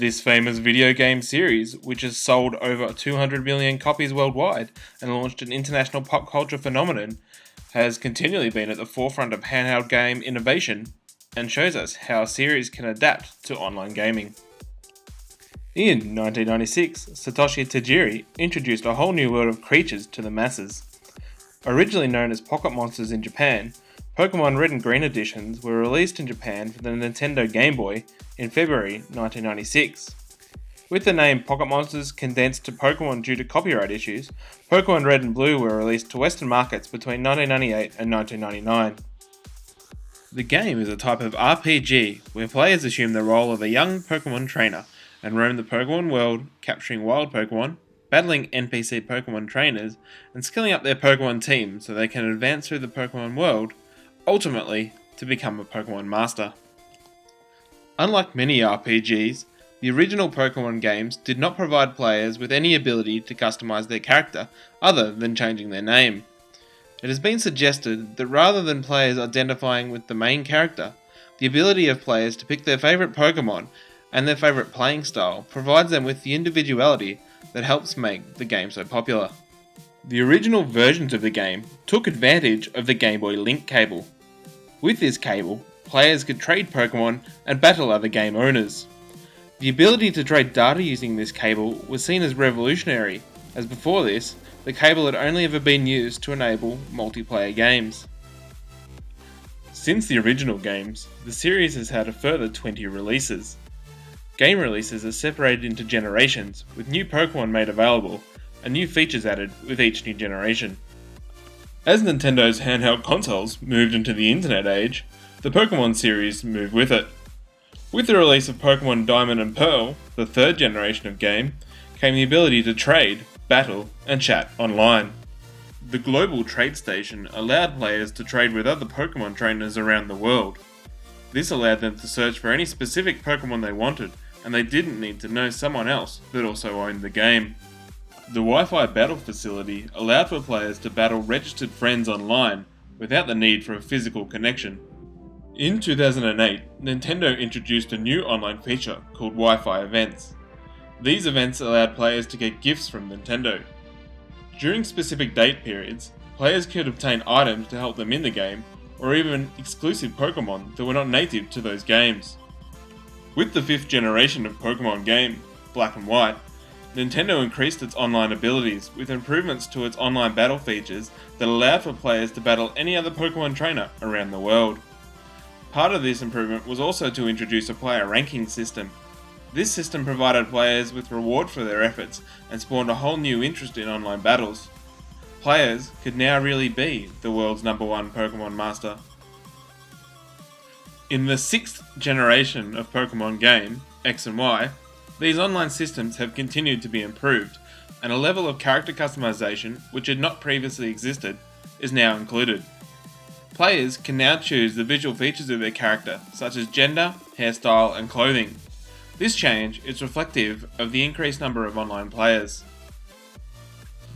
This famous video game series, which has sold over 200 million copies worldwide and launched an international pop culture phenomenon, has continually been at the forefront of handheld game innovation and shows us how a series can adapt to online gaming. In 1996, Satoshi Tajiri introduced a whole new world of creatures to the masses. Originally known as pocket monsters in Japan, Pokémon Red and Green editions were released in Japan for the Nintendo Game Boy in February 1996. With the name Pocket Monsters condensed to Pokémon due to copyright issues, Pokémon Red and Blue were released to Western markets between 1998 and 1999. The game is a type of RPG where players assume the role of a young Pokémon trainer and roam the Pokémon world, capturing wild Pokémon, battling NPC Pokémon trainers, and skilling up their Pokémon team so they can advance through the Pokémon world, ultimately to become a Pokémon master. Unlike many RPGs, the original Pokémon games did not provide players with any ability to customize their character other than changing their name. It has been suggested that rather than players identifying with the main character, the ability of players to pick their favourite Pokémon and their favourite playing style provides them with the individuality that helps make the game so popular. The original versions of the game took advantage of the Game Boy Link cable. With this cable, players could trade Pokémon and battle other game owners. The ability to trade data using this cable was seen as revolutionary, as before this, the cable had only ever been used to enable multiplayer games. Since the original games, the series has had a further 20 releases. Game releases are separated into generations, with new Pokémon made available, and new features added with each new generation. As Nintendo's handheld consoles moved into the internet age, the Pokémon series moved with it. With the release of Pokémon Diamond and Pearl, the third generation of game, came the ability to trade, battle, and chat online. The global trade station allowed players to trade with other Pokémon trainers around the world. This allowed them to search for any specific Pokémon they wanted, and they didn't need to know someone else that also owned the game. The Wi-Fi battle facility allowed for players to battle registered friends online without the need for a physical connection. In 2008, Nintendo introduced a new online feature called Wi-Fi events. These events allowed players to get gifts from Nintendo. During specific date periods, players could obtain items to help them in the game, or even exclusive Pokémon that were not native to those games. With the 5th generation of Pokémon game, Black and White, Nintendo increased its online abilities with improvements to its online battle features that allowed for players to battle any other Pokémon trainer around the world. Part of this improvement was also to introduce a player ranking system. This system provided players with reward for their efforts and spawned a whole new interest in online battles. Players could now really be the world's #1 Pokémon master. In the 6th generation of Pokémon game, X and Y, these online systems have continued to be improved, and a level of character customization, which had not previously existed, is now included. Players can now choose the visual features of their character, such as gender, hairstyle, and clothing. This change is reflective of the increased number of online players.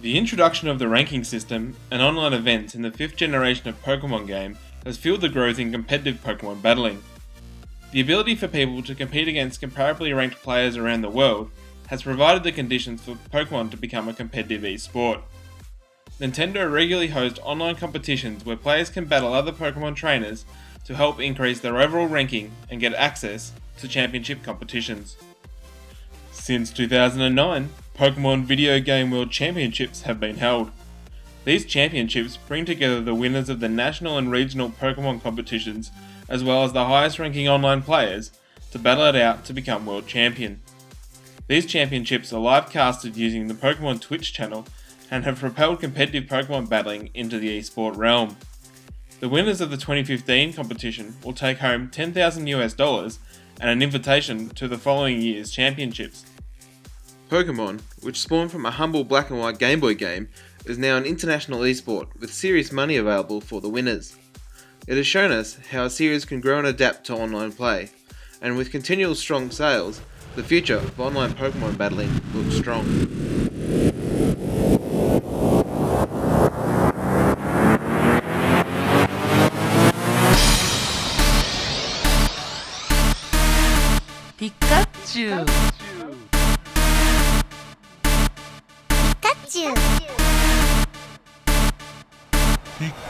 The introduction of the ranking system and online events in the 5th generation of Pokémon game has fueled the growth in competitive Pokémon battling. The ability for people to compete against comparably ranked players around the world has provided the conditions for Pokémon to become a competitive e-sport. Nintendo regularly hosts online competitions where players can battle other Pokémon trainers to help increase their overall ranking and get access to championship competitions. Since 2009, Pokémon Video Game World Championships have been held. These championships bring together the winners of the national and regional Pokémon competitions, as well as the highest ranking online players, to battle it out to become world champion. These championships are live casted using the Pokémon Twitch channel and have propelled competitive Pokémon battling into the esport realm. The winners of the 2015 competition will take home $10,000 and an invitation to the following year's championships. Pokémon, which spawned from a humble black and white Game Boy game, is now an international esport with serious money available for the winners. It has shown us how a series can grow and adapt to online play, and with continual strong sales, the future of online Pokémon battling looks strong. Pikachu! Think